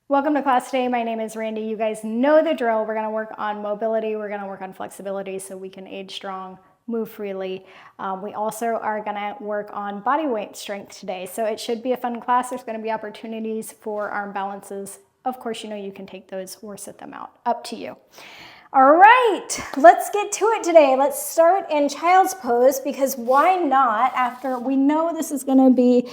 Welcome to class today. My name is Randy. You guys know the drill. We're going to work on mobility. We're going to work on flexibility so we can age strong, move freely. We also are going to work on body weight strength today. So it should be a fun class. There's going to be opportunities for arm balances. Of course, you know you can take those or sit them out. Up to you. All right, let's get to it today. Let's start in child's pose because why not? After we know this is going to be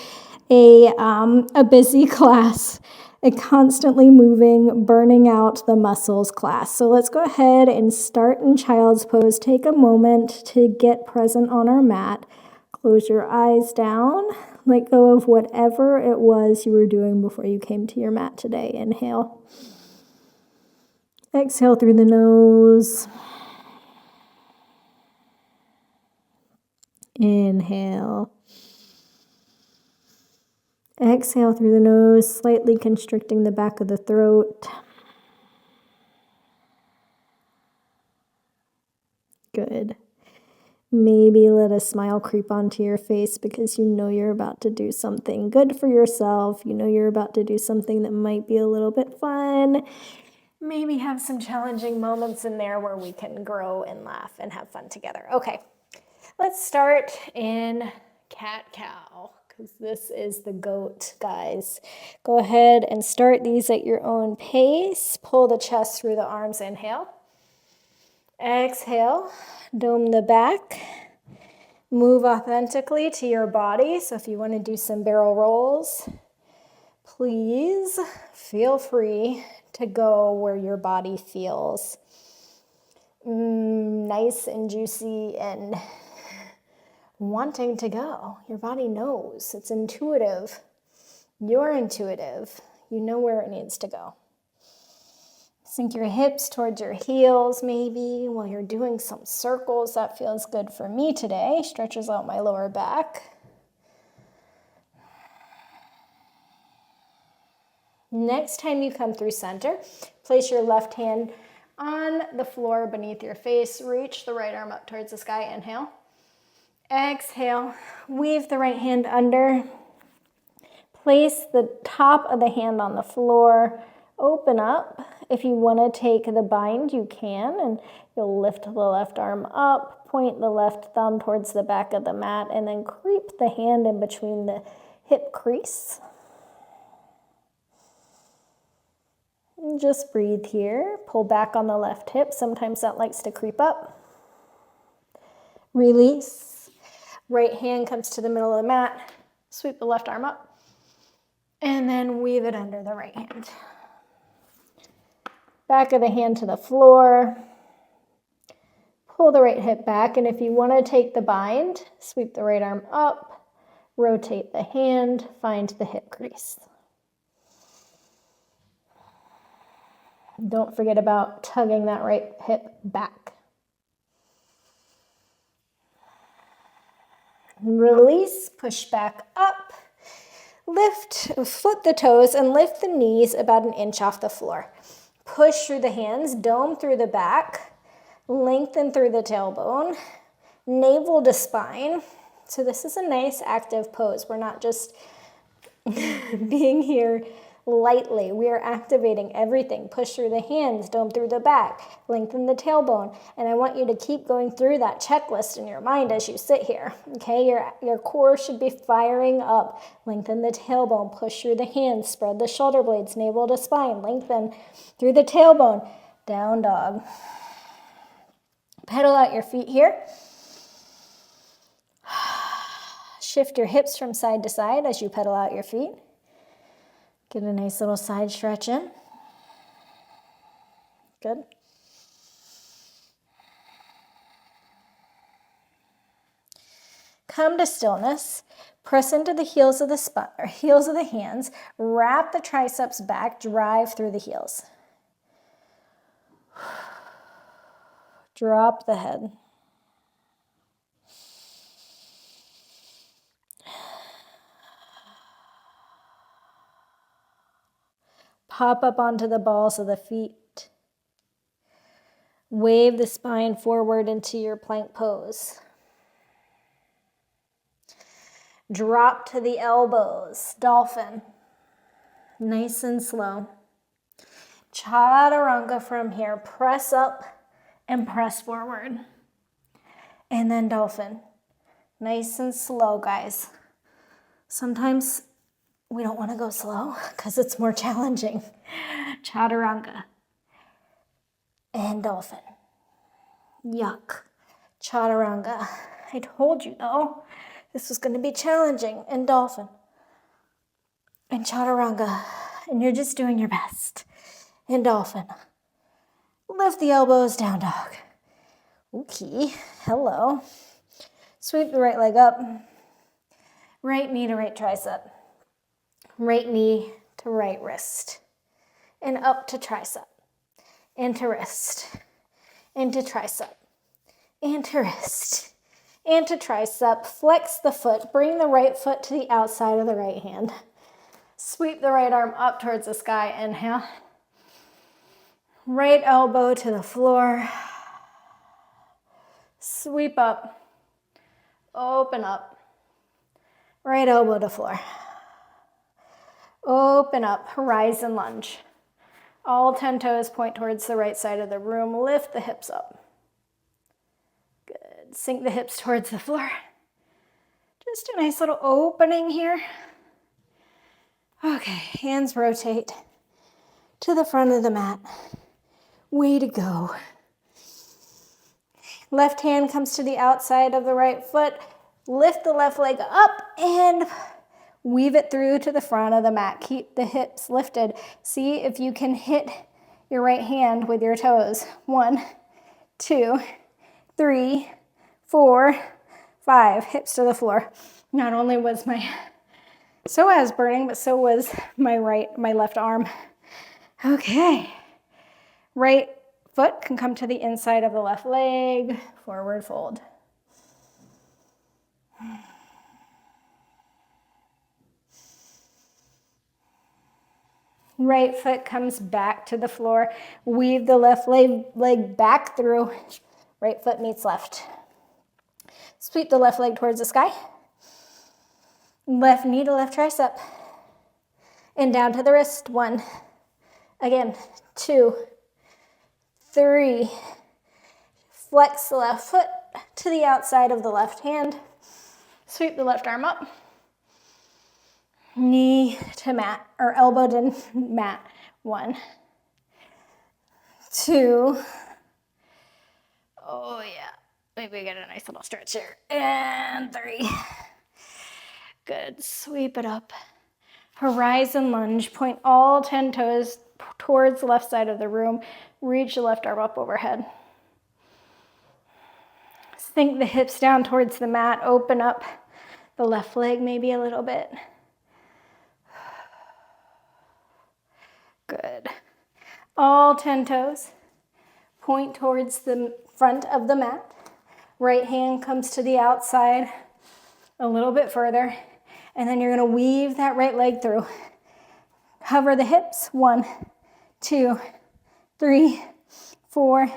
a busy class, a constantly moving, burning out the muscles class. So let's go ahead and start in child's pose. Take a moment to get present on our mat. Close your eyes down. Let go of whatever it was you were doing before you came to your mat today. Inhale. Exhale through the nose. Inhale. Exhale through the nose, slightly constricting the back of the throat. Good. Maybe let a smile creep onto your face because you know you're about to do something good for yourself. You know you're about to do something that might be a little bit fun. Maybe have some challenging moments in there where we can grow and laugh and have fun together. Okay, let's start in cat-cow because this is the goat, guys. Go ahead and start these at your own pace. Pull the chest through the arms. Inhale. Exhale. Dome the back. Move authentically to your body. So if you want to do some barrel rolls, please feel free to go where your body feels nice and juicy and wanting to go. Your body knows. It's intuitive. You're intuitive. You know where it needs to go. Sink your hips towards your heels maybe while you're doing some circles. That feels good for me today. Stretches out my lower back. Next time you come through center, place your left hand on the floor beneath your face. Reach the right arm up towards the sky. Inhale. Exhale. Weave the right hand under. Place the top of the hand on the floor. Open up. If you want to take the bind, you can, and you'll lift the left arm up, point the left thumb towards the back of the mat, and then creep the hand in between the hip crease. And just breathe here. Pull back on the left hip. Sometimes that likes to creep up. Release. Right hand comes to the middle of the mat. Sweep the left arm up. And then weave it under the right hand. Back of the hand to the floor. Pull the right hip back. And if you want to take the bind, sweep the right arm up. Rotate the hand. Find the hip crease. Don't forget about tugging that right hip back. Release, push back up. Lift, flip the toes and lift the knees about an inch off the floor. Push through the hands, dome through the back, lengthen through the tailbone, navel to spine. So this is a nice active pose. We're not just being here lightly. We are activating everything. Push through the hands, dome through the back, lengthen the tailbone. And I want you to keep going through that checklist in your mind as you sit here. Okay, your core should be firing up. Lengthen the tailbone, push through the hands, spread the shoulder blades, navel to spine, lengthen through the tailbone. Down dog. Pedal out your feet here. Shift your hips from side to side as you pedal out your feet. Get a nice little side stretch in. Good. Come to stillness. Press into the heels of the spine, or heels of the hands. Wrap the triceps back. Drive through the heels. Drop the head. Pop up onto the balls of the feet. Wave the spine forward into your plank pose. Drop to the elbows, dolphin. Nice and slow. Chaturanga from here. Press up and press forward. And then dolphin. Nice and slow, guys. Sometimes we don't want to go slow because it's more challenging. Chaturanga. And dolphin. Yuck. Chaturanga. I told you though, this was going to be challenging. And dolphin. And chaturanga. And you're just doing your best. And dolphin. Lift the elbows, down dog. Okay, hello. Sweep the right leg up. Right knee to right tricep. Right knee to right wrist. And up to tricep. Into wrist. Into tricep. Into wrist. Into tricep. Flex the foot. Bring the right foot to the outside of the right hand. Sweep the right arm up towards the sky. Inhale. Right elbow to the floor. Sweep up. Open up. Right elbow to floor. Open up. Horizon lunge. All 10 toes point towards the right side of the room. Lift the hips up. Good. Sink the hips towards the floor. Just a nice little opening here. Okay, hands rotate to the front of the mat. Way to go. Left hand comes to the outside of the right foot. Lift the left leg up and weave it through to the front of the mat. Keep the hips lifted. See if you can hit your right hand with your toes. 1, 2, 3, 4, 5. Hips to the floor. Not only was my psoas burning, but so was my left arm. Okay. Right foot can come to the inside of the left leg. Forward fold. Right foot comes back to the floor. Weave the left leg back through. Right foot meets left. Sweep the left leg towards the sky. Left knee to left tricep. And down to the wrist. 1. Again. 2. 3. Flex the left foot to the outside of the left hand. Sweep the left arm up. Knee to mat, or elbow to mat. 1. 2. Oh yeah. Maybe get a nice little stretch here. And 3. Good. Sweep it up. Horizon lunge. Point all 10 toes towards the left side of the room. Reach the left arm up overhead. Sink the hips down towards the mat. Open up the left leg maybe a little bit. Good. All 10 toes point towards the front of the mat. Right hand comes to the outside a little bit further. And then you're going to weave that right leg through. Hover the hips. 1, 2, 3, 4,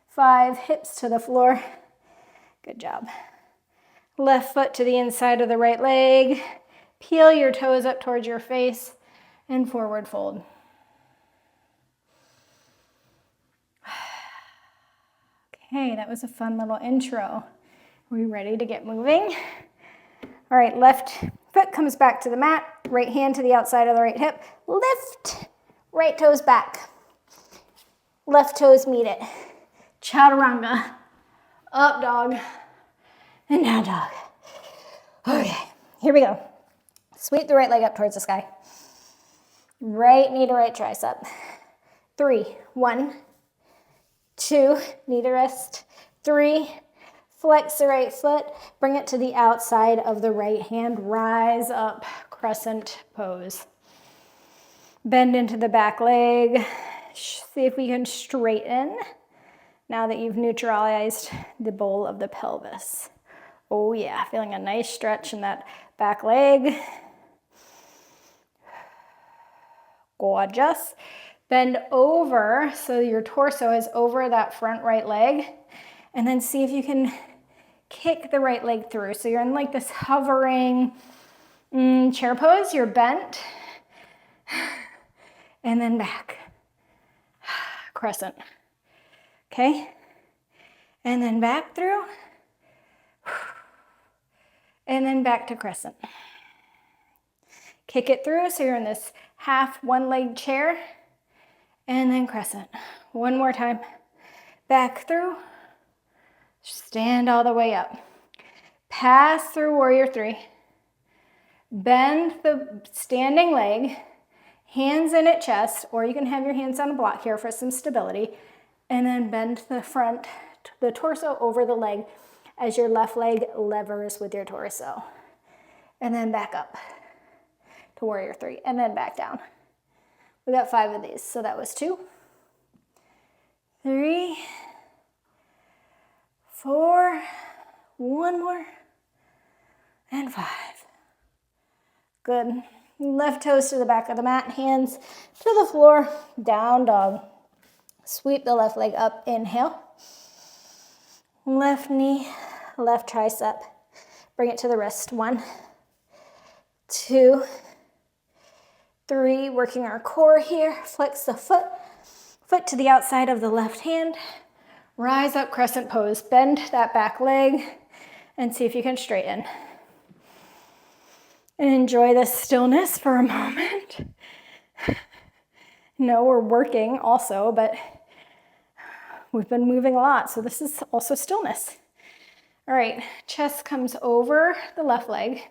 5. Hips to the floor. Good job. Left foot to the inside of the right leg. Peel your toes up towards your face and forward fold. Okay, that was a fun little intro. Are we ready to get moving? All right, left foot comes back to the mat. Right hand to the outside of the right hip. Lift. Right toes back. Left toes meet it. Chaturanga. Up dog. And down dog. Okay, here we go. Sweep the right leg up towards the sky. Right knee to right tricep. 3. 1, 2, knee to wrist. 3, flex the right foot. Bring it to the outside of the right hand. Rise up, crescent pose. Bend into the back leg. See if we can straighten now that you've neutralized the bowl of the pelvis. Oh yeah, feeling a nice stretch in that back leg. Gorgeous. Bend over so your torso is over that front right leg. And then see if you can kick the right leg through. So you're in like this hovering chair pose. You're bent. And then back. crescent. Okay? And then back through. And then back to crescent. Kick it through so you're in this half one-leg chair. And then crescent. One more time. Back through. Stand all the way up. Pass through warrior three. Bend the standing leg. Hands in at chest, or you can have your hands on a block here for some stability. And then bend the front, the torso over the leg as your left leg levers with your torso. And then back up to warrior three, and then back down. We got 5 of these. So that was 2, 3, 4, one more, and 5. Good. Left toes to the back of the mat, hands to the floor, down dog. Sweep the left leg up, inhale. Left knee, left tricep. Bring it to the wrist. 1, 2, 3, working our core here. Flex the foot to the outside of the left hand. Rise up, crescent pose. Bend that back leg and see if you can straighten. And enjoy the stillness for a moment. No, we're working also, but we've been moving a lot, so this is also stillness. All right, chest comes over the left leg.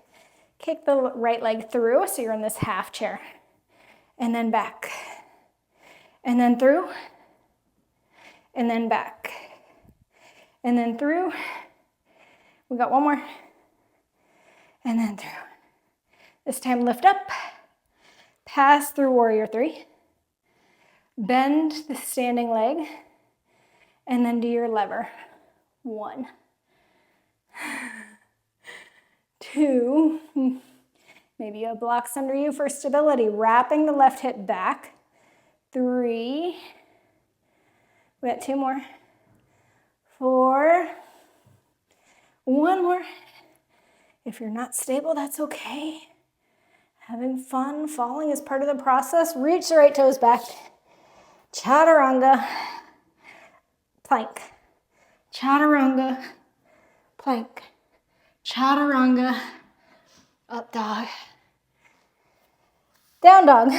Kick the right leg through, so you're in this half chair. And then back. And then through. And then back. And then through. We got one more. And then through. This time lift up. Pass through warrior three. Bend the standing leg. And then do your lever. 1, 2, maybe a blocks under you for stability. Wrapping the left hip back. 3, we got 2 more. 4, one more. If you're not stable, that's okay. Having fun, falling is part of the process. Reach the right toes back. Chaturanga, plank. Chaturanga, plank. Chaturanga, up dog. Down dog.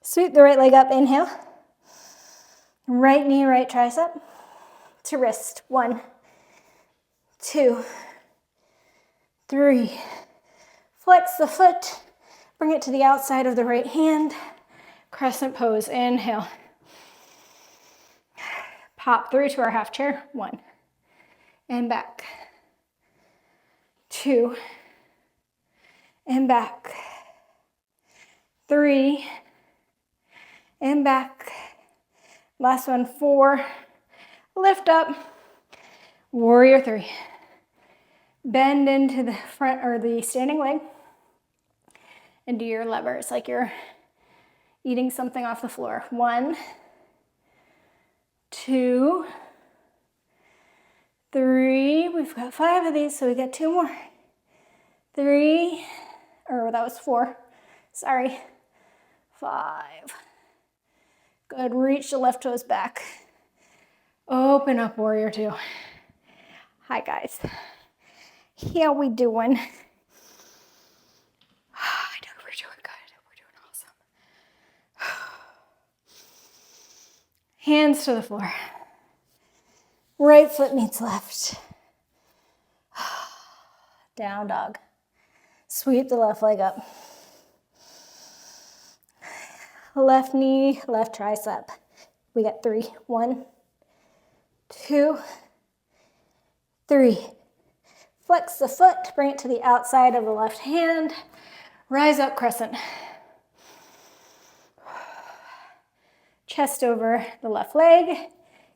Sweep the right leg up, inhale. Right knee, right tricep to wrist. 1, 2, 3. Flex the foot. Bring it to the outside of the right hand. Crescent pose, inhale. Pop through to our half chair. 1, and back. 2, and back. 3, and back. Last one, 4. Lift up. Warrior 3. Bend into the front or the standing leg and do your levers like you're eating something off the floor. 1, 2, 3. We've got 5 of these, so we got 2 more. 3, or that was 4. Sorry. 5. Good. Reach the left toes back. Open up, warrior 2. Hi, guys. How we doing? I know we're doing good. We're doing awesome. Hands to the floor. Right foot meets left. Down dog. Sweep the left leg up. Left knee, left tricep. We got 3. 1, 2, 3. Flex the foot, bring it to the outside of the left hand. Rise up, crescent. Chest over the left leg.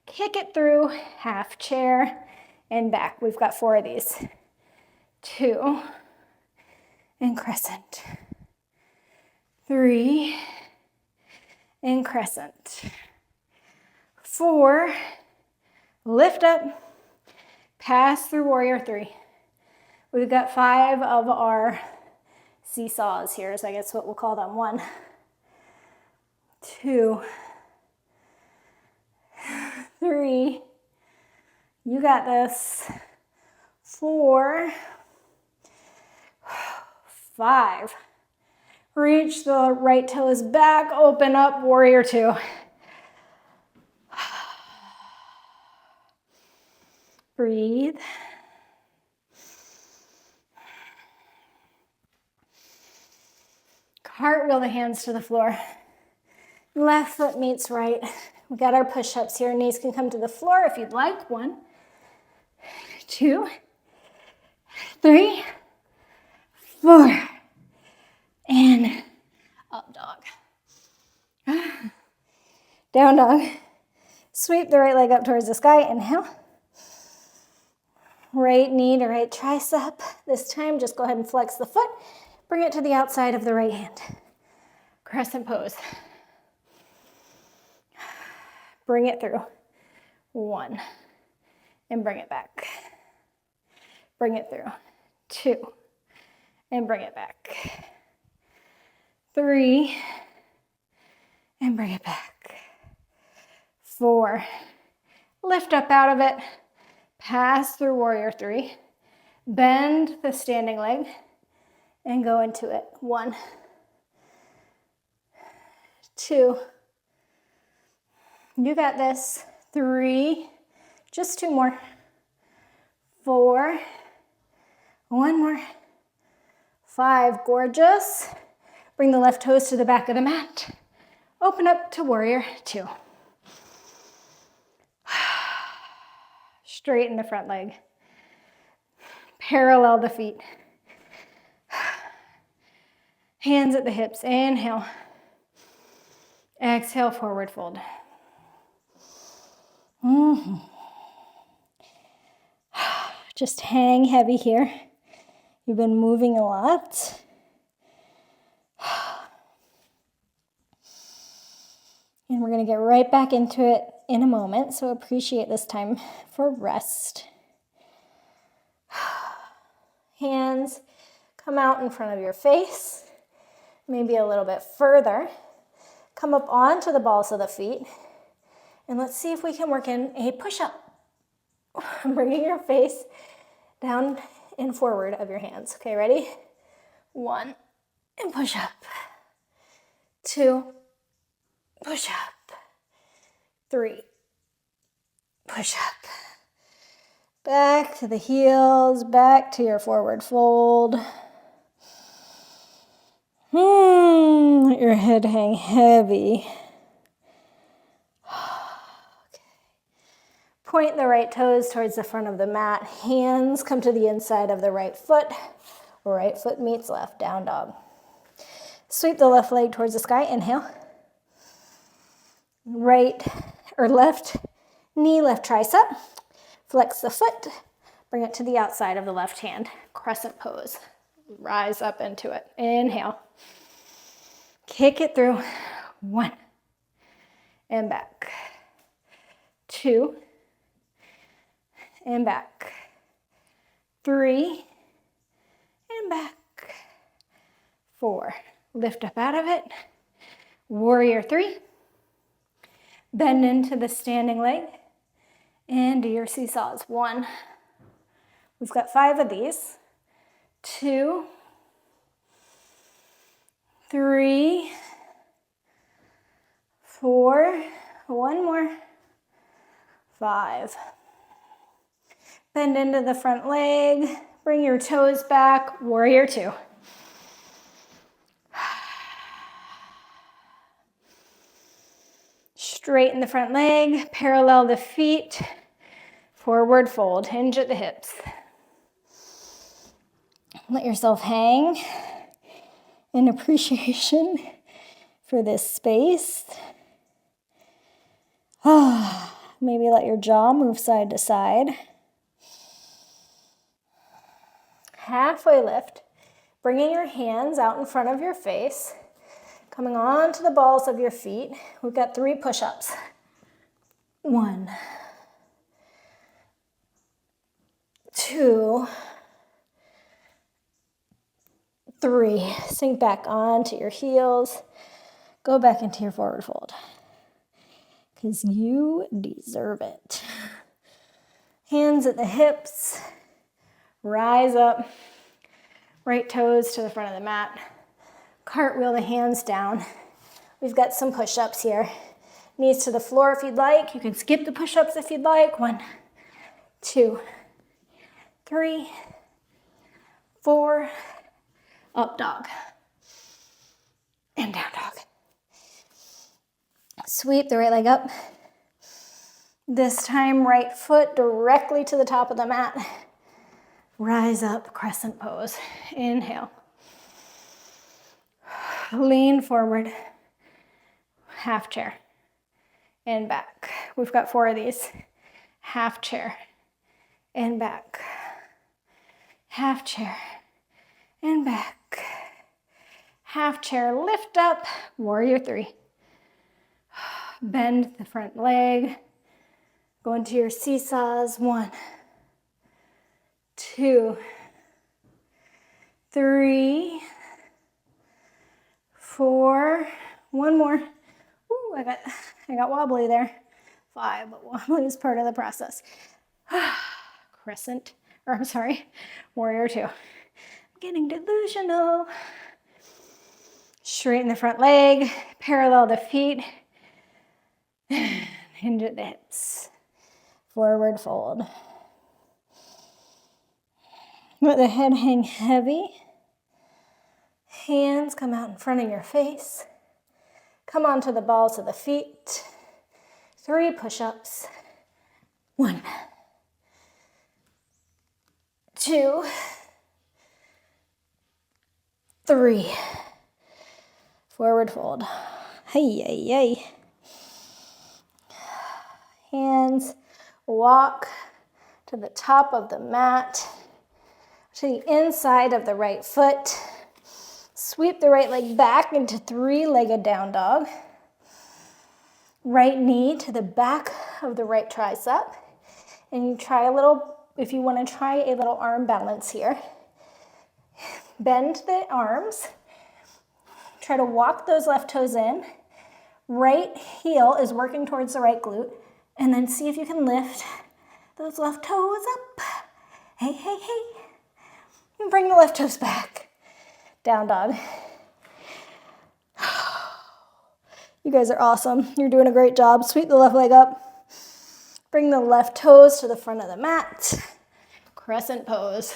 Kick it through, half chair, and back. We've got 4 of these. 2, and crescent. 3, and crescent. 4, lift up, pass through warrior 3. We've got 5 of our seesaws here, so I guess what we'll call them. 1, 2, 3, you got this, 4, 5, reach the right toes back, open up, warrior 2. Breathe. Cartwheel the hands to the floor. Left foot meets right. We got our push-ups here. Knees can come to the floor if you'd like. 1, 2, 3, 4, and up dog. Down dog. Sweep the right leg up towards the sky. Inhale. Right knee to right tricep. This time, just go ahead and flex the foot. Bring it to the outside of the right hand. Crescent pose. Bring it through. 1, and bring it back. Bring it through. 2, and bring it back. 3, and bring it back. 4, lift up out of it. Pass through warrior 3. Bend the standing leg and go into it. 1, 2, you got this. 3, just 2 more. 4, 1 more. 5, gorgeous. Bring the left toes to the back of the mat. Open up to warrior 2. Straighten the front leg. Parallel the feet. Hands at the hips. Inhale. Exhale, forward fold. Just hang heavy here. You've been moving a lot. And we're going to get right back into it in a moment, so appreciate this time for rest. Hands come out in front of your face, maybe a little bit further. Come up onto the balls of the feet, and let's see if we can work in a push-up. Bringing your face down and forward of your hands. Okay, ready? 1, and push up. 2, push up. 3, push up. Back to the heels, back to your forward fold. Let your head hang heavy. Okay. Point the right toes towards the front of the mat. Hands come to the inside of the right foot. Right foot meets left, down dog. Sweep the left leg towards the sky. Inhale. Right or left knee, left tricep. Flex the foot. Bring it to the outside of the left hand. Crescent pose. Rise up into it. Inhale. Kick it through. 1, and back. 2, and back. 3, and back. 4, lift up out of it. Warrior 3. Bend into the standing leg and do your seesaws. 1, we've got 5 of these. 2, 3, 4, 1 more. 5. Bend into the front leg, bring your toes back, warrior 2. Straighten the front leg, parallel the feet, forward fold, hinge at the hips. Let yourself hang in appreciation for this space. Maybe let your jaw move side to side. Halfway lift, bringing your hands out in front of your face, coming onto the balls of your feet. We've got 3 push-ups. 1, 2, 3. Sink back onto your heels. Go back into your forward fold. because you deserve it. Hands at the hips, rise up, right toes to the front of the mat. Cartwheel the hands down. We've got some push-ups here. Knees to the floor if you'd like. You can skip the push-ups if you'd like. 1, 2, 3, 4. Up dog. And down dog. Sweep the right leg up. This time, right foot directly to the top of the mat. Rise up, crescent pose. Inhale. Lean forward. Half chair. And back. We've got 4 of these. Half chair. And back. Half chair. And back. Half chair. Lift up. Warrior 3. Bend the front leg. Go into your seesaws. 1, 2, 3, 4. One more. Ooh, I got wobbly there. 5, but wobbly is part of the process. Warrior 2. I'm getting delusional. Straighten the front leg, parallel the feet. Hinge at the hips. Forward fold. Let the head hang heavy. Hands come out in front of your face. Come onto the balls of the feet. 3 push-ups. 1, 2, 3. Forward fold. Hey, hey, hey. Hands walk to the top of the mat, to the inside of the right foot. Sweep the right leg back into 3-legged down dog. Right knee to the back of the right tricep. And you try a little, if you want to try a little arm balance here. Bend the arms. Try to walk those left toes in. Right heel is working towards the right glute. And then see if you can lift those left toes up. Hey, hey, hey. And bring the left toes back. Down dog. You guys are awesome. You're doing a great job. Sweep the left leg up. Bring the left toes to the front of the mat. Crescent pose.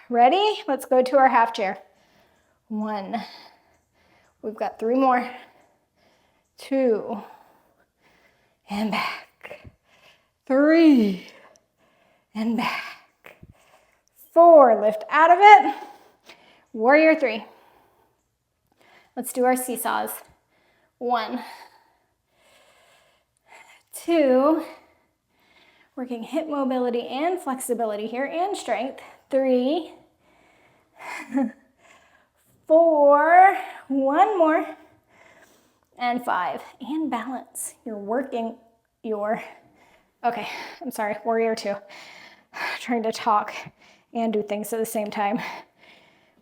Ready? Let's go to our half chair. 1. We've got 3 more. 2. And back. 3. And back. 4. Lift out of it. Warrior 3. Let's do our seesaws. 1. 2. Working hip mobility and flexibility here and strength. 3. 4. 1 more. And 5. And balance. You're working your, okay, I'm sorry, warrior 2. Trying to talk and do things at the same time.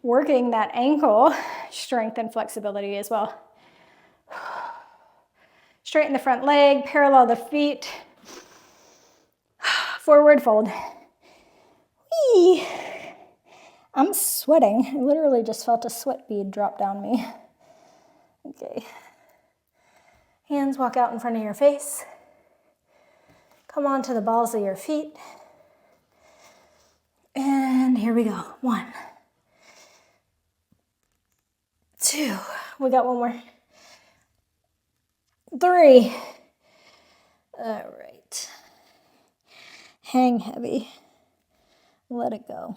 Working that ankle strength and flexibility as well. Straighten the front leg, parallel the feet. Forward fold. Whee! I'm sweating. I literally just felt a sweat bead drop down me. Okay. Hands walk out in front of your face. Come onto the balls of your feet. And here we go. 1, 2. We got 1 more. 3. All right. Hang heavy. Let it go.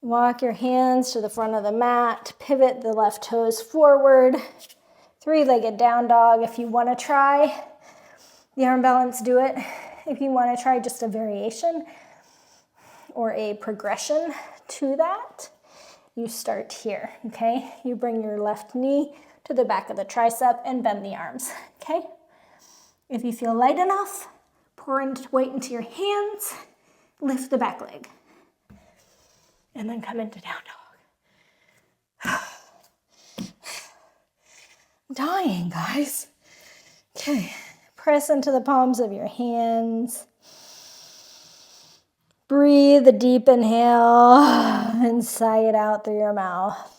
Walk your hands to the front of the mat. Pivot the left toes forward. 3-legged down dog. If you want to try the arm balance, do it. If you want to try just a variation or a progression to that, you start here, okay? You bring your left knee to the back of the tricep and bend the arms, okay? If you feel light enough, pour weight into your hands, lift the back leg, and then come into down dog. dying, guys. Okay, press into the palms of your hands. Breathe a deep inhale and sigh it out through your mouth.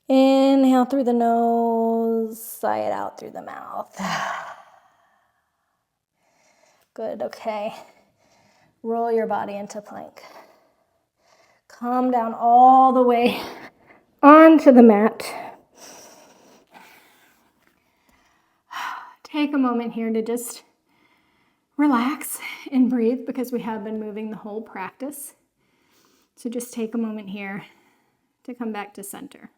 Inhale through the nose, sigh it out through the mouth. Good, okay. Roll your body into plank. Come down all the way onto the mat. Take a moment here to just relax and breathe because we have been moving the whole practice. So just take a moment here to come back to center.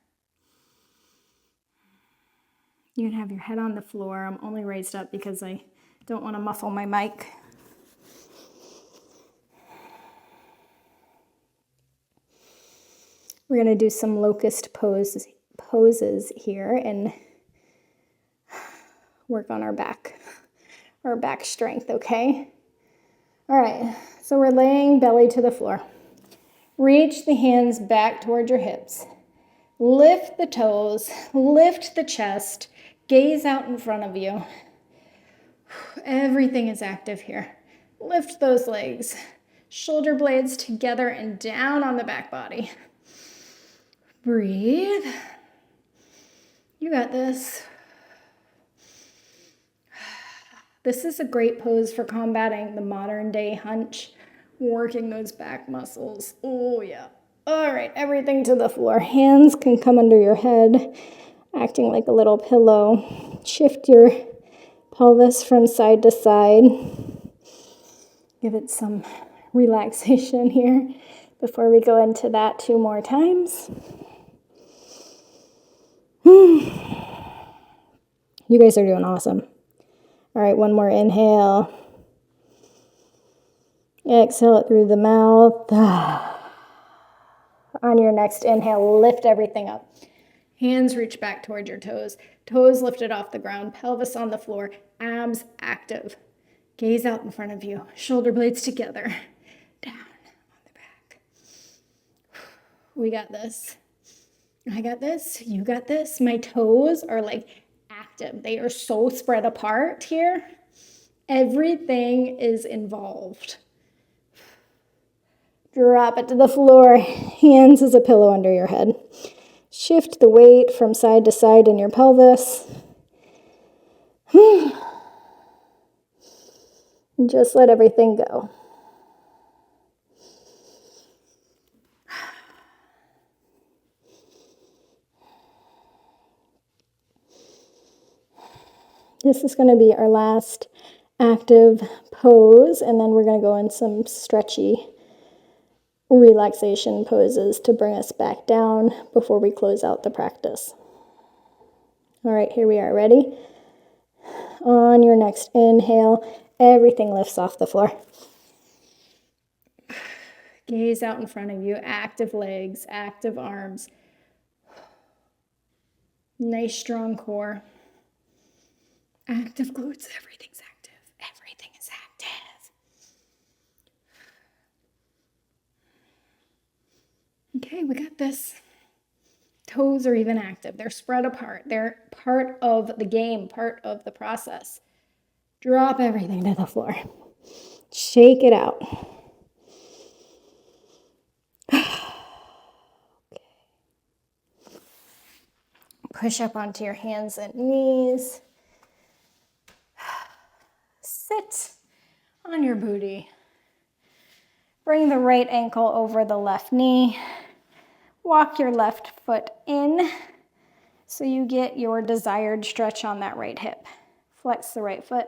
You can have your head on the floor. I'm only raised up because I don't want to muffle my mic. We're going to do some locust poses here and work on our back strength, okay? All right, so we're laying belly to the floor. Reach the hands back toward your hips. Lift the toes, lift the chest, gaze out in front of you. Everything is active here. Lift those legs, shoulder blades together and down on the back body. Breathe. You got this. This is a great pose for combating the modern day hunch, working those back muscles. Oh yeah. All right, everything to the floor. Hands can come under your head, acting like a little pillow. Shift your pelvis from side to side. Give it some relaxation here before we go into that 2 more times. You guys are doing awesome. All right, 1 more inhale. Exhale it through the mouth. On your next inhale, lift everything up. Hands reach back towards your toes. Toes lifted off the ground, pelvis on the floor, abs active. Gaze out in front of you, shoulder blades together. Down on the back. We got this. I got this. You got this. My toes are like active. They are so spread apart here. Everything is involved. Drop it to the floor. Hands as a pillow under your head. Shift the weight from side to side in your pelvis. Just let everything go. This is going to be our last active pose, and then we're going to go in some stretchy relaxation poses to bring us back down before we close out the practice. All right, here we are. Ready? On your next inhale, everything lifts off the floor. Gaze out in front of you, active legs, active arms. Nice strong core. Active glutes, everything's active. Everything is active. Okay, we got this. Toes are even active. They're spread apart. They're part of the game, part of the process. Drop everything to the floor. Shake it out. Push up onto your hands and knees. Sit on your booty. Bring the right ankle over the left knee. Walk your left foot in so you get your desired stretch on that right hip. Flex the right foot.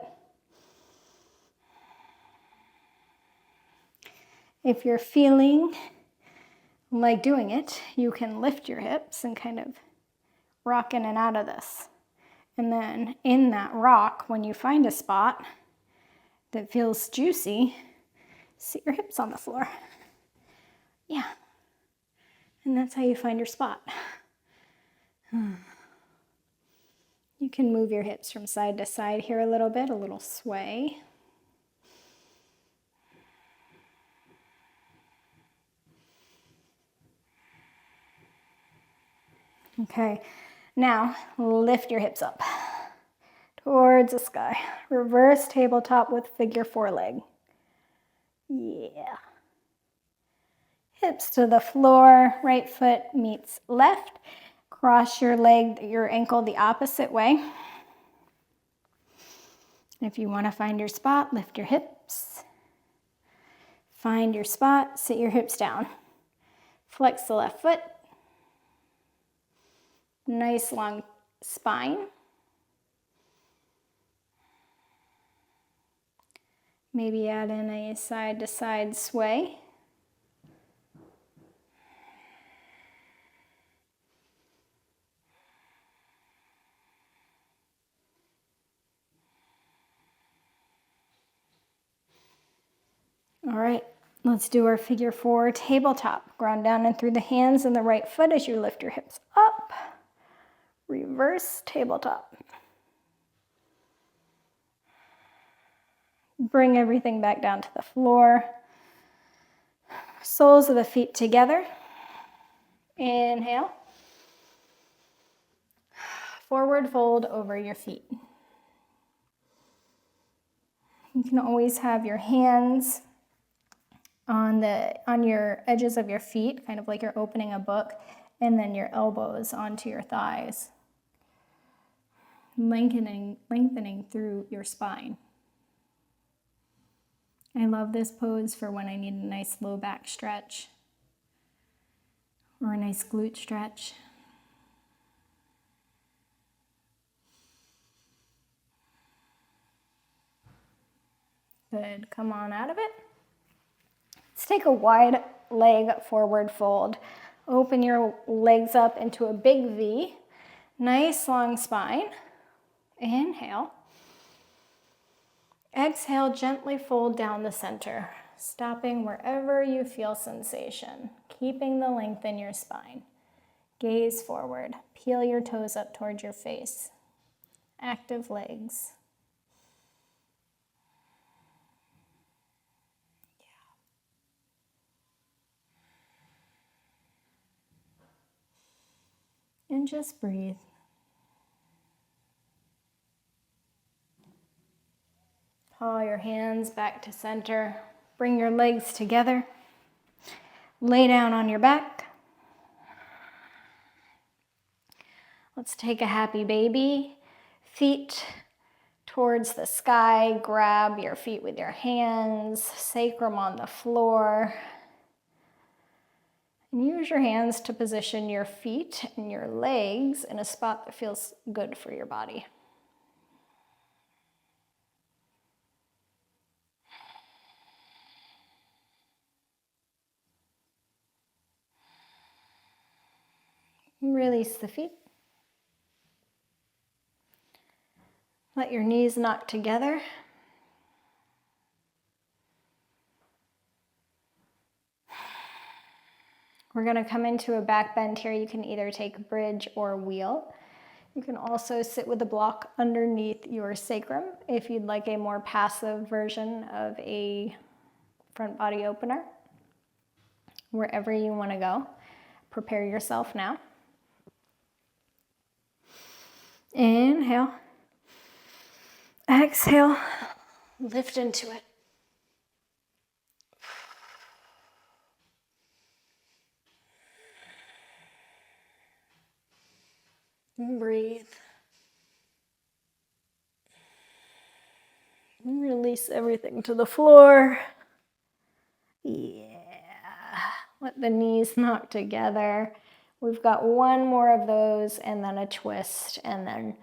If you're feeling like doing it, you can lift your hips and kind of rock in and out of this. And then in that rock, when you find a spot that feels juicy, sit your hips on the floor. Yeah. And that's how you find your spot. You can move your hips from side to side here a little sway. Okay, now lift your hips up towards the sky. Reverse tabletop with figure 4 leg. Yeah. Hips to the floor, right foot meets left. Cross your leg, your ankle the opposite way. If you want to find your spot, lift your hips. Find your spot, sit your hips down. Flex the left foot. Nice long spine. Maybe add in a side to side sway. All right, let's do our figure 4 tabletop. Ground down and through the hands and the right foot as you lift your hips up. Reverse tabletop. Bring everything back down to the floor. Soles of the feet together. Inhale. Forward fold over your feet. You can always have your hands on your edges of your feet, kind of like you're opening a book, and then your elbows onto your thighs. Lengthening through your spine. I love this pose for when I need a nice low back stretch or a nice glute stretch. Good, come on out of it. Let's take a wide leg forward fold. Open your legs up into a big V. Nice long spine. Inhale. Exhale, gently fold down the center, stopping wherever you feel sensation, keeping the length in your spine. Gaze forward. Peel your toes up towards your face. Active legs. And just breathe. Paw your hands back to center. Bring your legs together. Lay down on your back. Let's take a happy baby. Feet towards the sky. Grab your feet with your hands. Sacrum on the floor. And use your hands to position your feet and your legs in a spot that feels good for your body. Release the feet. Let your knees knock together. We're going to come into a back bend here. You can either take bridge or wheel. You can also sit with a block underneath your sacrum if you'd like a more passive version of a front body opener. Wherever you want to go, prepare yourself now. Inhale. Exhale. Lift into it. Breathe. Release everything to the floor. Yeah. Let the knees knock together. We've got one more of those and then a twist and then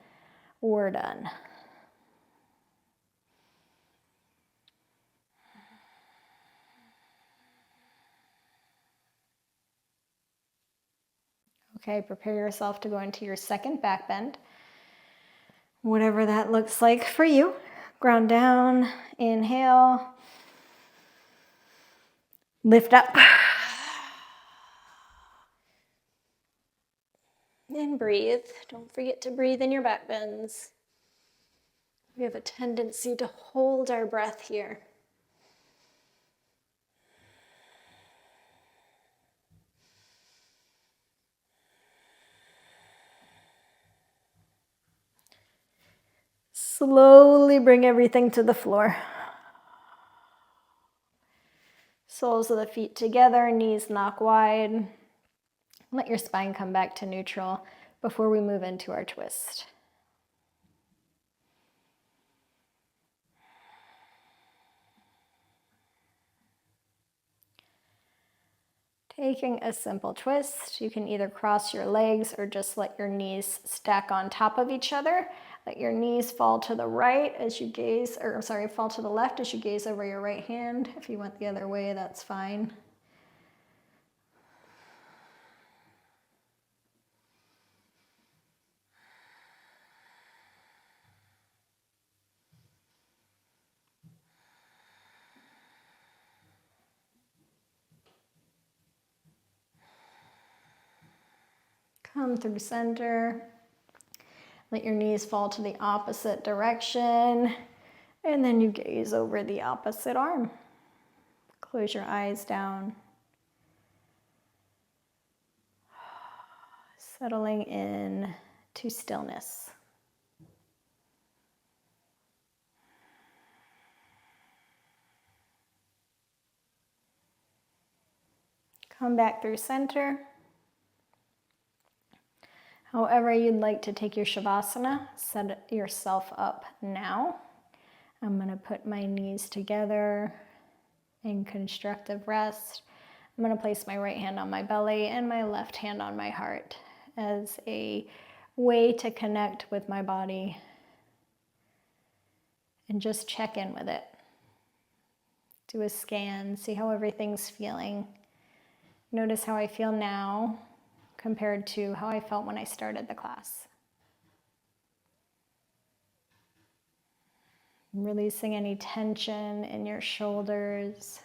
we're done. Okay, prepare yourself to go into your second back bend. Whatever that looks like for you. Ground down, inhale. Lift up. And breathe. Don't forget to breathe in your back bends. We have a tendency to hold our breath here. Slowly bring everything to the floor. Soles of the feet together, knees knock wide. Let your spine come back to neutral before we move into our twist. Taking a simple twist, you can either cross your legs or just let your knees stack on top of each other. Let your knees fall to the right as you gaze, or sorry, fall to the left as you gaze over your right hand. If you went the other way, that's fine. Come through center. Let your knees fall to the opposite direction. And then you gaze over the opposite arm. Close your eyes down. Settling in to stillness. Come back through center. However you'd like to take your Shavasana, set yourself up now. I'm going to put my knees together in constructive rest. I'm going to place my right hand on my belly and my left hand on my heart as a way to connect with my body and just check in with it. Do a scan, see how everything's feeling. Notice how I feel now compared to how I felt when I started the class. Releasing any tension in your shoulders,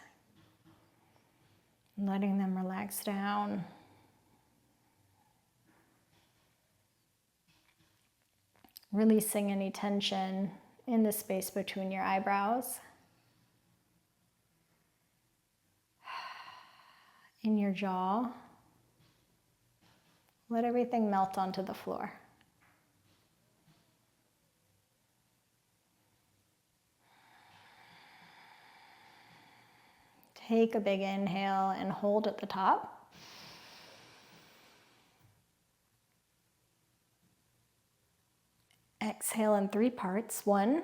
letting them relax down. Releasing any tension in the space between your eyebrows, in your jaw. Let everything melt onto the floor. Take a big inhale and hold at the top. Exhale in 3 parts. 1,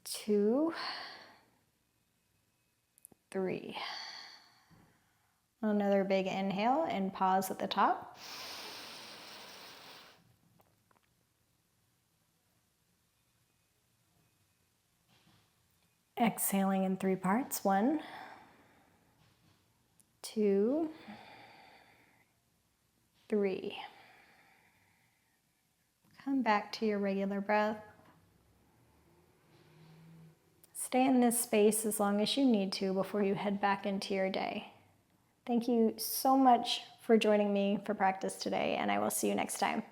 2, 3. Another big inhale and pause at the top. Exhaling in 3 parts. 1, 2, 3. Come back to your regular breath. Stay in this space as long as you need to before you head back into your day. Thank you so much for joining me for practice today, and I will see you next time.